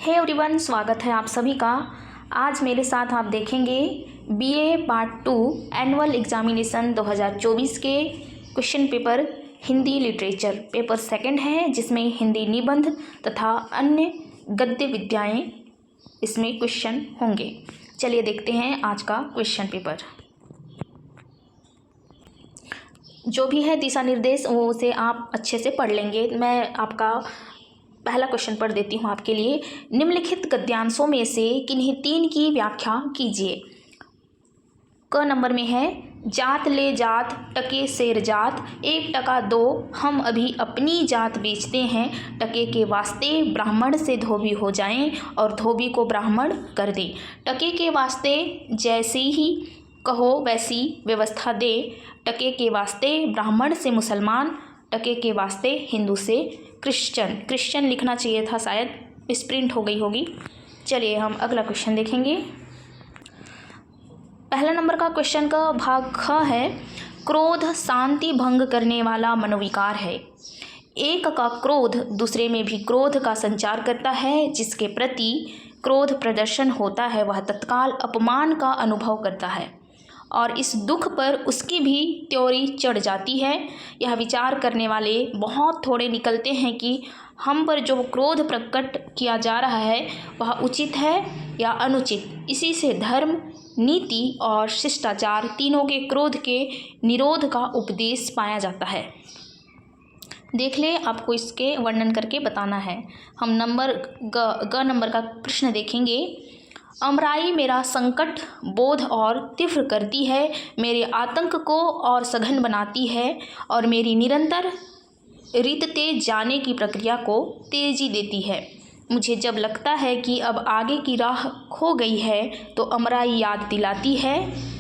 Hey everyone, स्वागत है आप सभी का। आज मेरे साथ आप देखेंगे बीए पार्ट 2 एनुअल एग्जामिनेशन 2024 के question paper Hindi literature paper second है, जिसमें हिंदी निबंध तथा अन्य गद्य विद्याएं इसमें क्वेश्चन होंगे। चलिए देखते हैं आज का क्वेश्चन पेपर। जो भी है दिशा निर्देश वो उसे आप अच्छे से पढ़ लेंगे। मैं आपका पहला क्वेश्चन पढ़ देती हूँ आपके लिए। निम्नलिखित गद्यांशों में से किन्हीं तीन की व्याख्या कीजिए। क नंबर में है, जात ले जात टके शेर जात, 1 टका दो हम अभी अपनी जात बेचते हैं, टके के वास्ते ब्राह्मण से धोबी हो जाएं और धोबी को ब्राह्मण कर दें, टके के वास्ते जैसी ही कहो वैसी व्यवस्था दे, टके के वास्ते ब्राह्मण से मुसलमान, टके के वास्ते हिंदू से क्रिश्चियन लिखना चाहिए था, शायद मिसप्रिंट हो गई होगी। चलिए हम अगला क्वेश्चन देखेंगे। पहला नंबर का क्वेश्चन का भाग ख है, क्रोध शांति भंग करने वाला मनोविकार है। एक का क्रोध दूसरे में भी क्रोध का संचार करता है। जिसके प्रति क्रोध प्रदर्शन होता है वह तत्काल अपमान का अनुभव करता है और इस दुख पर उसकी भी त्योरी चढ़ जाती है। यह विचार करने वाले बहुत थोड़े निकलते हैं कि हम पर जो क्रोध प्रकट किया जा रहा है वह उचित है या अनुचित। इसी से धर्म, नीति और शिष्टाचार तीनों के क्रोध के निरोध का उपदेश पाया जाता है। देख ले, आपको इसके वर्णन करके बताना है। हम ग नंबर का प्रश्न देखेंगे। अमराई मेरा संकट बोध और तीव्र करती है, मेरे आतंक को और सघन बनाती है और मेरी निरंतर रीतते जाने की प्रक्रिया को तेजी देती है। मुझे जब लगता है कि अब आगे की राह खो गई है तो अमराई याद दिलाती है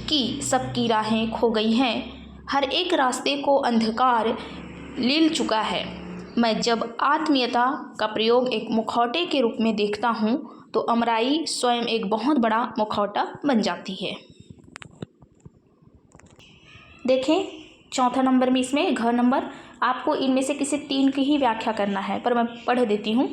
कि सबकी राहें खो गई हैं, हर एक रास्ते को अंधकार लील चुका है। मैं जब आत्मीयता का प्रयोग एक मुखौटे के रूप में देखता हूँ तो अमराई स्वयं एक बहुत बड़ा मुखौटा बन जाती है। देखें चौथा नंबर में, इसमें घ नंबर, आपको इनमें से किसी तीन की ही व्याख्या करना है, पर मैं पढ़ देती हूँ।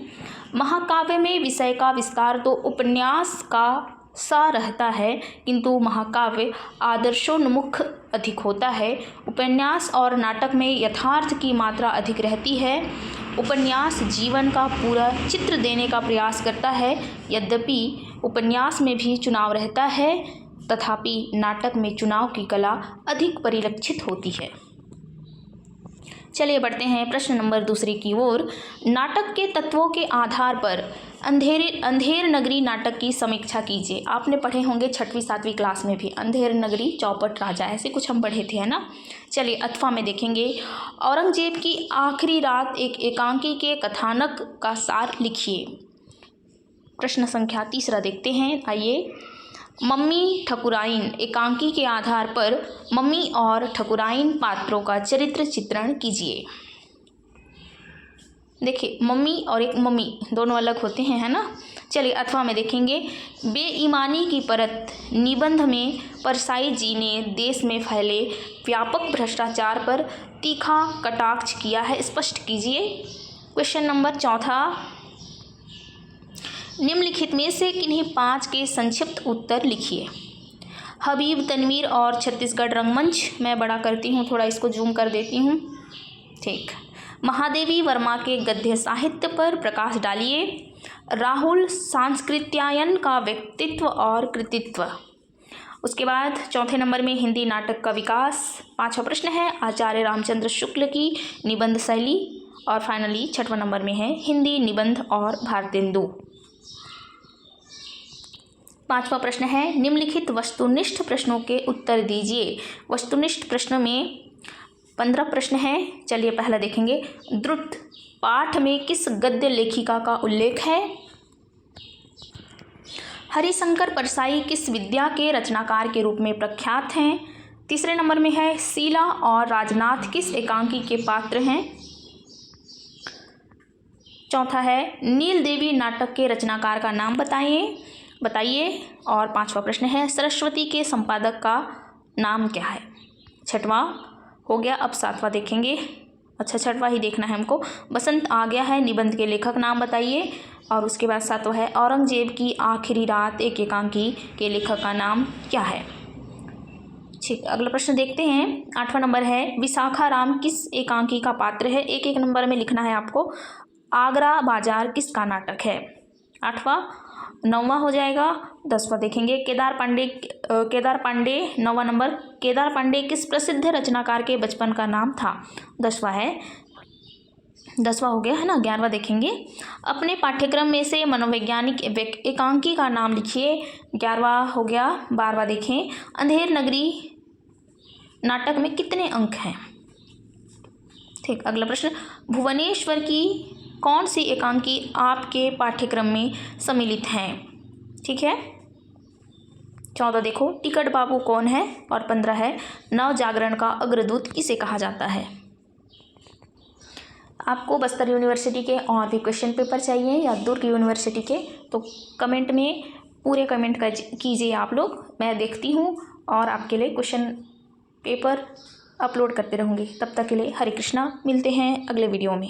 महाकाव्य में विषय का विस्तार तो उपन्यास का सा रहता है, किंतु महाकाव्य आदर्शोन्मुख अधिक होता है। उपन्यास और नाटक में यथार्थ की मात्रा अधिक रहती है। उपन्यास जीवन का पूरा चित्र देने का प्रयास करता है। यद्यपि उपन्यास में भी चुनाव रहता है, तथापि नाटक में चुनाव की कला अधिक परिलक्षित होती है। चलिए बढ़ते हैं प्रश्न नंबर दूसरे की ओर। नाटक के तत्वों के आधार पर अंधेर नगरी नाटक की समीक्षा कीजिए। आपने पढ़े होंगे 6वीं 7वीं क्लास में भी, अंधेर नगरी चौपट राजा, ऐसे कुछ हम पढ़े थे, है ना। चलिए अथवा में देखेंगे। औरंगजेब की आखिरी रात एक एकांकी के कथानक का सार लिखिए। प्रश्न संख्या तीसरा देखते हैं, आइए। मम्मी ठकुराइन एकांकी के आधार पर मम्मी और ठकुराइन पात्रों का चरित्र चित्रण कीजिए। देखिए, मम्मी और एक मम्मी दोनों अलग होते हैं, है ना। चलिए अथवा में देखेंगे। बेईमानी की परत निबंध में परसाई जी ने देश में फैले व्यापक भ्रष्टाचार पर तीखा कटाक्ष किया है, स्पष्ट कीजिए। क्वेश्चन नंबर चौथा, निम्नलिखित में से किन्हीं 5 के संक्षिप्त उत्तर लिखिए। हबीब तनवीर और छत्तीसगढ़ रंगमंच, मैं बड़ा करती हूँ, थोड़ा इसको जूम कर देती हूँ, ठीक। महादेवी वर्मा के गद्य साहित्य पर प्रकाश डालिए। राहुल सांस्कृत्यायन का व्यक्तित्व और कृतित्व। उसके बाद चौथे नंबर में हिंदी नाटक का विकास। 5वां प्रश्न है, आचार्य रामचंद्र शुक्ल की निबंध शैली। और फाइनली 6वां नंबर में है हिंदी निबंध और भारतेंदु। 5वां प्रश्न है, निम्नलिखित वस्तुनिष्ठ प्रश्नों के उत्तर दीजिए। वस्तुनिष्ठ प्रश्न में 15 प्रश्न हैं। चलिए पहला देखेंगे। द्रुत पाठ में किस गद्य लेखिका का उल्लेख है? हरिशंकर परसाई किस विद्या के रचनाकार के रूप में प्रख्यात हैं? तीसरे नंबर में है, शीला और राजनाथ किस एकांकी के पात्र हैं? चौथा है, नील देवी नाटक के रचनाकार का नाम बताइए। और 5वां प्रश्न है, सरस्वती के संपादक का नाम क्या है? 6वां हो गया। अब 7वां देखेंगे अच्छा, छठवां ही देखना है हमको। बसंत आ गया है निबंध के लेखक नाम बताइए। और उसके बाद सातवां है औरंगजेब की आखिरी रात एक एकांकी के लेखक का नाम क्या है। ठीक, अगला प्रश्न देखते हैं। 8वां नंबर है विशाखाराम किस एकांकी का पात्र है। एक एक नंबर में लिखना है आपको। आगरा बाजार किसका नाटक है। 8वां, 9वां हो जाएगा। 10वां देखेंगे केदार पांडे 9वां नंबर। केदार पांडे किस प्रसिद्ध रचनाकार के बचपन का नाम था। 10वां है। 10वां हो गया है ना। 11वां देखेंगे अपने पाठ्यक्रम में से मनोवैज्ञानिक एकांकी का नाम लिखिए। 11वां हो गया। 12वां देखें अंधेर नगरी नाटक में कितने अंक हैं। ठीक, अगला प्रश्न भुवनेश्वर की कौन सी एकांकी आपके पाठ्यक्रम में सम्मिलित हैं। ठीक है। 14 देखो टिकट बाबू कौन है। और 15 है नव जागरण का अग्रदूत किसे कहा जाता है। आपको बस्तर यूनिवर्सिटी के और भी क्वेश्चन पेपर चाहिए या दुर्ग यूनिवर्सिटी के, तो कमेंट में पूरे कमेंट कीजिए आप लोग। मैं देखती हूँ और आपके लिए क्वेश्चन पेपर अपलोड करते रहूँगी। तब तक के लिए हरे कृष्णा, मिलते हैं अगले वीडियो में।